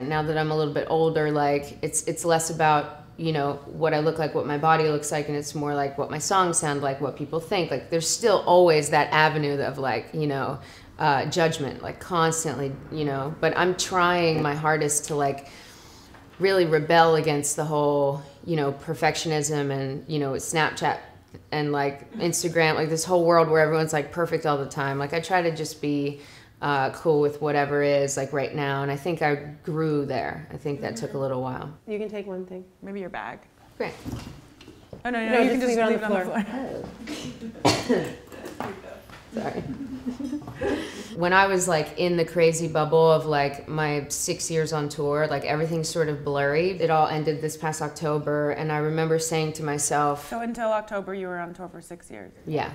Now that I'm a little bit older, like it's less about, you know, what I look like, what my body looks like, and it's more like what my songs sound like, what people think. Like there's still always that avenue of like, you know, judgment, like constantly, you know, but I'm trying my hardest to like really rebel against the whole, you know, perfectionism and, you know, Snapchat and like Instagram, like this whole world where everyone's like perfect all the time. Like I try to just be cool with whatever is like right now, and I think I grew there. I think that took a little while. You can take one thing. Maybe your bag. Great. Oh no, you can just leave it on the floor. Sorry. When I was like in the crazy bubble of like my 6 years on tour, like everything's sort of blurry. It all ended this past October, and I remember saying to myself... So until October you were on tour for 6 years? Yeah.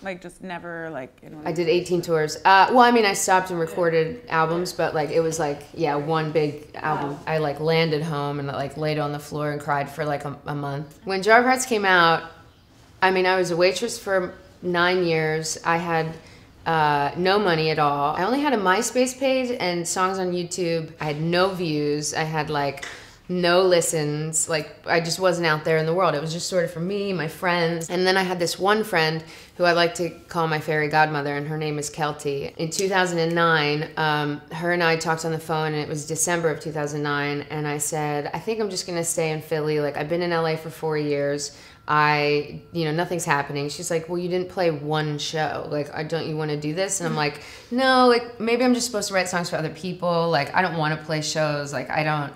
Like just never like... I did 18 tours. Well, I mean, I stopped and recorded albums, but like it was like, yeah, one big album. I like landed home and like laid on the floor and cried for like a month. When Jar of Hearts came out, I mean, I was a waitress for 9 years. I had no money at all. I only had a MySpace page and songs on YouTube. I had no views. I had like no listens. Like I just wasn't out there in the world. It was just sort of for me, my friends. And then I had this one friend who I like to call my fairy godmother, and her name is Kelty. In 2009, her and I talked on the phone, and it was December of 2009, and I said, I think I'm just gonna stay in Philly. Like I've been in LA for 4 years. You know, nothing's happening. She's like, well, you didn't play one show. Like, don't you want to do this? And I'm like, no, like, maybe I'm just supposed to write songs for other people. Like, I don't want to play shows. Like, I can't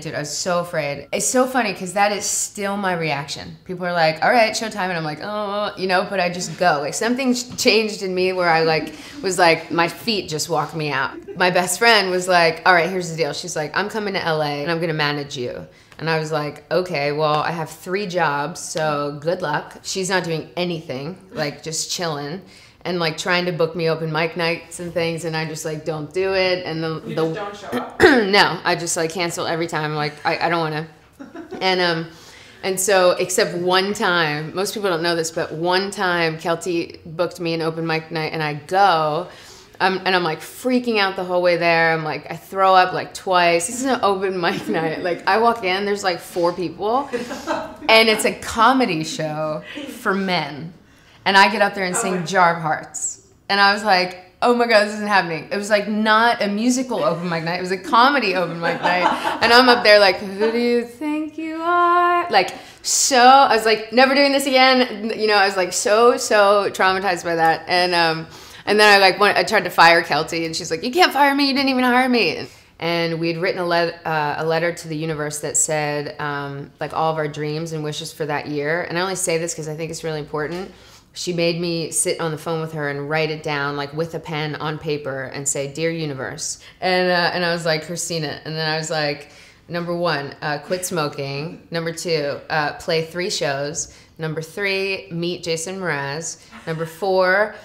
do it. I was so afraid. It's so funny because that is still my reaction. People are like, all right, showtime. And I'm like, oh, you know, but I just go. Like, something changed in me where I like, was like, my feet just walked me out. My best friend was like, all right, here's the deal. She's like, I'm coming to LA and I'm going to manage you. And I was like, okay, well, I have 3 jobs, so good luck. She's not doing anything, like just chilling and like trying to book me open mic nights and things, and I just like don't do it. And you just don't show up? No, I just like cancel every time. Like I don't want to. And so, except one time, most people don't know this, but one time Kelty booked me an open mic night, and I go. And I'm like freaking out the whole way there. I'm like, I throw up like twice. This is an open mic night. Like I walk in, there's like 4 people, and it's a comedy show for men. And I get up there and sing Jar of Hearts. And I was like, oh my God, this isn't happening. It was like not a musical open mic night. It was a comedy open mic night. And I'm up there like, who do you think you are? Like, so, I was like, never doing this again. You know, I was like so traumatized by that. And then I tried to fire Kelty, and she's like, you can't fire me, you didn't even hire me. And we had written a letter to the universe that said, like all of our dreams and wishes for that year. And I only say this because I think it's really important. She made me sit on the phone with her and write it down, like with a pen on paper, and say, dear universe. And I was like, Christina. And then I was like, number 1, quit smoking. Number 2, play 3 shows. Number 3, meet Jason Mraz. Number 4,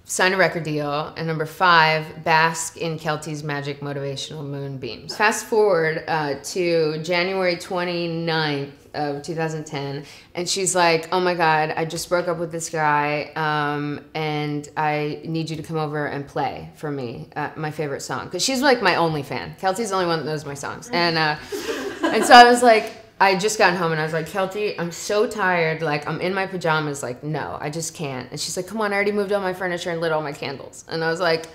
sign a record deal. And number 5, bask in Kelty's magic motivational moonbeams. Fast forward to January 29th of 2010, and she's like, oh my God, I just broke up with this guy, and I need you to come over and play for me my favorite song. Because she's like my only fan. Kelty's the only one that knows my songs. And so I was like, I just got home and I was like, Kelty, I'm so tired. Like, I'm in my pajamas. Like, no, I just can't. And she's like, come on, I already moved all my furniture and lit all my candles. And I was like,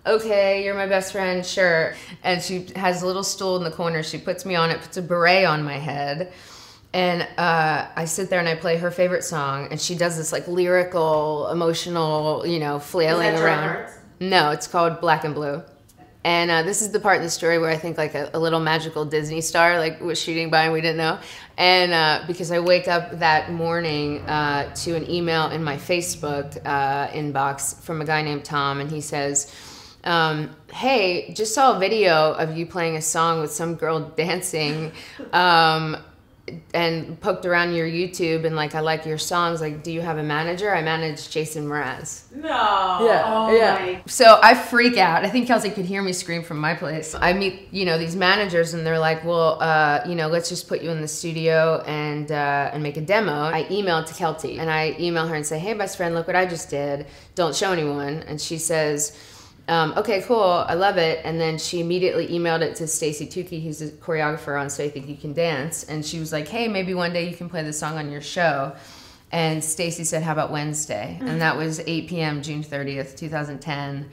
okay, you're my best friend, sure. And she has a little stool in the corner. She puts me on it, puts a beret on my head. And I sit there and I play her favorite song. And she does this like lyrical, emotional, you know, flailing around. No, it's called Black and Blue. And this is the part in the story where I think like a little magical Disney star like was shooting by and we didn't know. And because I wake up that morning to an email in my Facebook inbox from a guy named Tom, and he says, hey, just saw a video of you playing a song with some girl dancing, and poked around your YouTube, and like, I like your songs. Like, do you have a manager? I manage Jason Mraz. No. Yeah. Oh yeah. So I freak out. I think Kelty could hear me scream from my place. I meet, you know, these managers, and they're like, well, you know, let's just put you in the studio and make a demo. I email it to Kelty, and I email her and say, hey, best friend, look what I just did. Don't show anyone. And she says, Okay, cool, I love it. And then she immediately emailed it to Stacy Tukey, who's a choreographer on So I Think You Can Dance. And she was like, hey, maybe one day you can play this song on your show. And Stacy said, how about Wednesday? And that was 8 p.m., June 30th, 2010.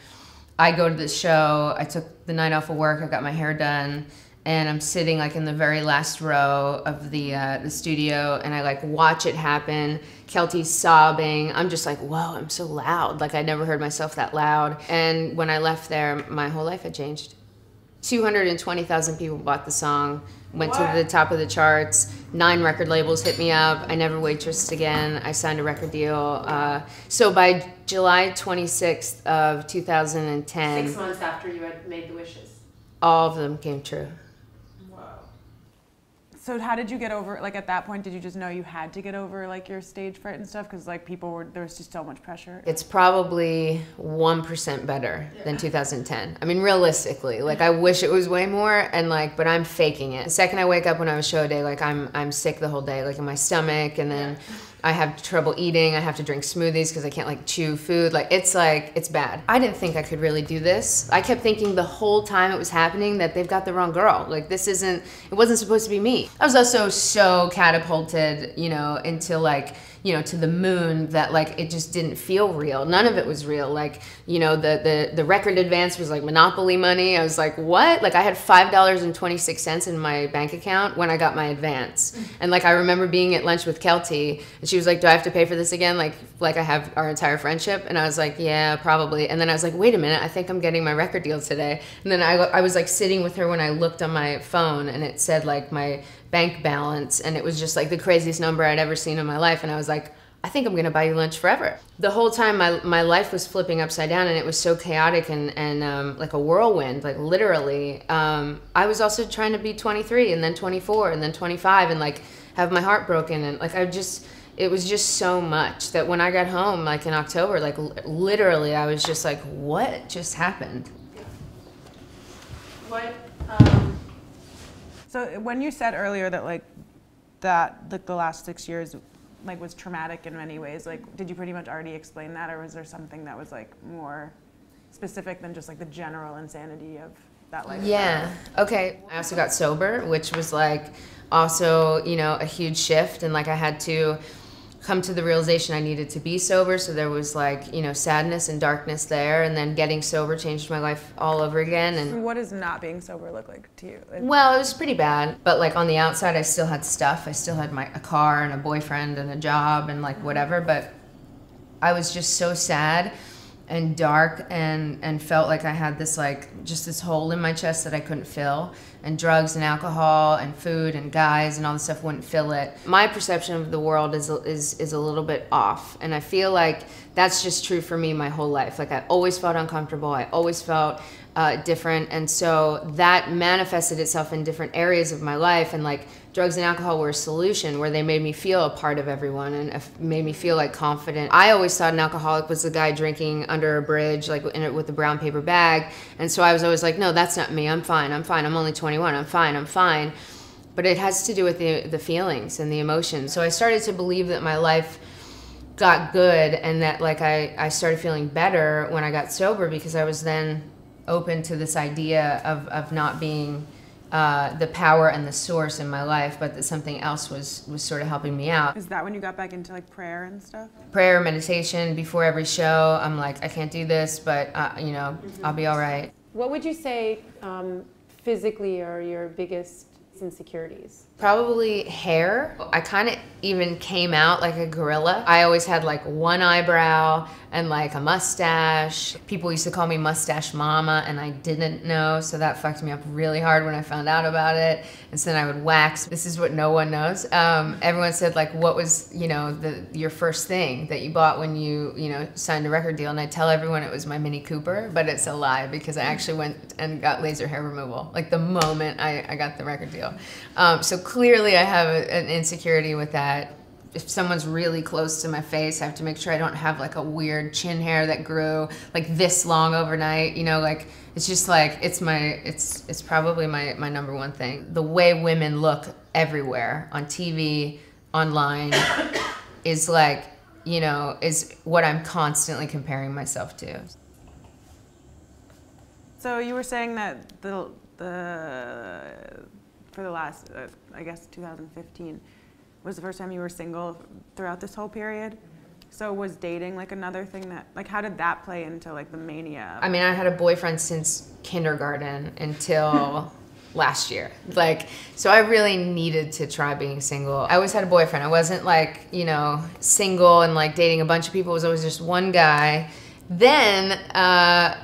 I go to the show, I took the night off of work, I got my hair done, and I'm sitting like in the very last row of the studio, and I like watch it happen. Kelty's sobbing. I'm just like, whoa, I'm so loud. Like I never heard myself that loud. And when I left there, my whole life had changed. 220,000 people bought the song, went to the top of the charts. 9 record labels hit me up. I never waitressed again. I signed a record deal. So by July 26th of 2010, 6 months after you had made the wishes, all of them came true. So how did you get over, like at that point, did you just know you had to get over like your stage fright and stuff? Because like there was just so much pressure. It's probably 1% better than 2010. I mean, realistically, like I wish it was way more and like, but I'm faking it. The second I wake up when I was show day, like I'm sick the whole day, like in my stomach, and then I have trouble eating. I have to drink smoothies because I can't like chew food. It's bad. I didn't think I could really do this. I kept thinking the whole time it was happening that they've got the wrong girl. Like it wasn't supposed to be me. I was also so catapulted, into like, to the moon that like it just didn't feel real. None of it was real. Like, the record advance was like Monopoly money. I was like, what? Like I had $5.26 in my bank account when I got my advance. And like I remember being at lunch with Kelty and she was like, do I have to pay for this again? Like I have our entire friendship? And I was like, yeah, probably. And then I was like, wait a minute, I think I'm getting my record deal today. And then I was like sitting with her when I looked on my phone and it said like my bank balance, and it was just like the craziest number I'd ever seen in my life. And I was like, I think I'm gonna buy you lunch forever. The whole time my life was flipping upside down, and it was so chaotic and like a whirlwind, like literally. I was also trying to be 23 and then 24 and then 25 and like have my heart broken, and like it was just so much that when I got home like in October, like literally I was just like, what just happened? So when you said earlier that like the last 6 years like was traumatic in many ways, like did you pretty much already explain that, or was there something that was like more specific than just like the general insanity of that life? Yeah. Okay. I also got sober, which was like also, a huge shift, and like I had to come to the realization I needed to be sober. So there was like, sadness and darkness there, and then getting sober changed my life all over again. And what does not being sober look like to you? Well, it was pretty bad, but like on the outside I still had stuff. I still had a car and a boyfriend and a job and like whatever, but I was just so sad and dark and felt like I had this like just this hole in my chest that I couldn't fill, and drugs and alcohol and food and guys and all this stuff wouldn't fill it. My perception of the world is a little bit off, and I feel like that's just true for me my whole life. Like I always felt uncomfortable, I always felt different, and so that manifested itself in different areas of my life, and like drugs and alcohol were a solution where they made me feel a part of everyone and made me feel like confident. I always thought an alcoholic was the guy drinking under a bridge, like with a brown paper bag, and so I was always like, no, that's not me, I'm fine, I'm only 21, I'm fine. But it has to do with the feelings and the emotions. So I started to believe that my life got good, and that like I started feeling better when I got sober, because I was then open to this idea of not being the power and the source in my life, but that something else was sort of helping me out. Is that when you got back into like prayer and stuff? Prayer, meditation, before every show, I'm like, I can't do this, but I'll be all right. What would you say physically are your biggest insecurities? Probably hair. I kind of even came out like a gorilla. I always had like one eyebrow and like a mustache. People used to call me Mustache Mama, and I didn't know, so that fucked me up really hard when I found out about it. And so then I would wax. This is what no one knows. Everyone said like, what was your first thing that you bought when you signed a record deal? And I tell everyone it was my Mini Cooper, but it's a lie, because I actually went and got laser hair removal like the moment I got the record deal. So clearly I have an insecurity with that. If someone's really close to my face, I have to make sure I don't have like a weird chin hair that grew like this long overnight, like it's just like, it's probably my number one thing. The way women look everywhere, on TV, online, is like, is what I'm constantly comparing myself to. So you were saying that for the last, I guess 2015 was the first time you were single throughout this whole period. So was dating like another thing that, like, how did that play into like the mania? I mean, I had a boyfriend since kindergarten until last year. Like, so I really needed to try being single. I always had a boyfriend. I wasn't like, you know, single and like dating a bunch of people. It was always just one guy. Then I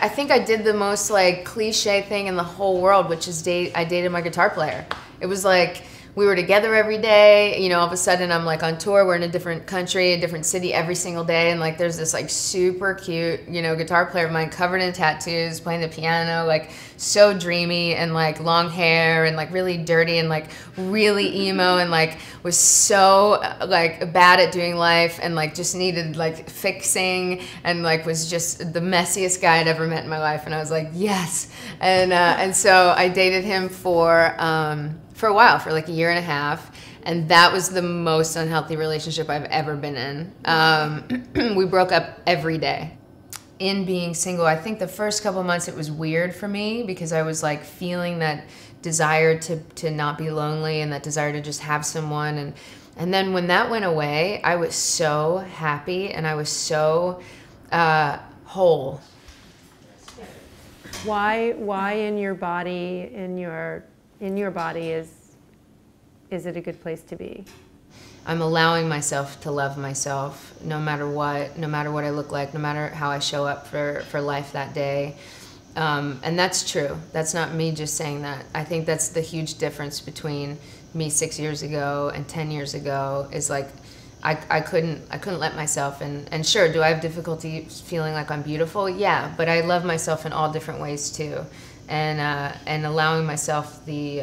think I did the most like cliche thing in the whole world, which is I dated my guitar player. It was like, we were together every day, you know, all of a sudden I'm like on tour, we're in a different country, a different city every single day, and like there's this like super cute, you know, guitar player of mine covered in tattoos, playing the piano, like so dreamy and like long hair and like really dirty and like really emo and like was so like bad at doing life and like just needed like fixing and like was just the messiest guy I'd ever met in my life, and I was like, yes. And so I dated him for a while, for like a year and a half, and that was the most unhealthy relationship I've ever been in. We broke up every day. In being single, I think the first couple months it was weird for me because I was like feeling that desire to not be lonely and that desire to just have someone, and then when that went away, I was so happy and I was so whole. Why in your body, in your body is it a good place to be? I'm allowing myself to love myself no matter what I look like, no matter how I show up for life that day. And that's true. That's not me just saying that. I think that's the huge difference between me 6 years ago and 10 years ago is like, I couldn't let myself, and sure, do I have difficulty feeling like I'm beautiful? Yeah, but I love myself in all different ways too. And allowing myself to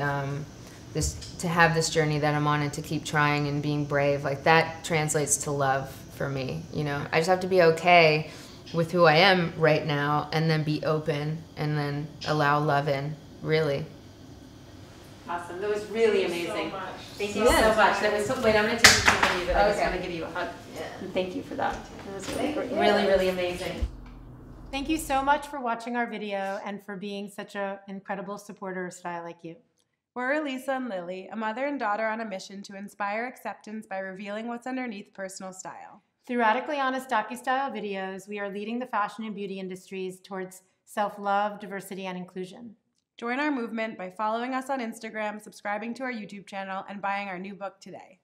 have this journey that I'm on and to keep trying and being brave, like that translates to love for me, you know. I just have to be okay with who I am right now and then be open and then allow love in, really. Awesome. That was really amazing. So much. Thank you so much. That was so. Wait, I'm going to take you to you, but I just Okay. want to give you a hug. Yeah. And thank you for that. That was really, Thank you. really, really amazing. Thank you so much for watching our video and for being such an incredible supporter of StyleLikeU. We're Elisa and Lily, a mother and daughter on a mission to inspire acceptance by revealing what's underneath personal style. Through radically honest docu-style videos, we are leading the fashion and beauty industries towards self-love, diversity, and inclusion. Join our movement by following us on Instagram, subscribing to our YouTube channel, and buying our new book today.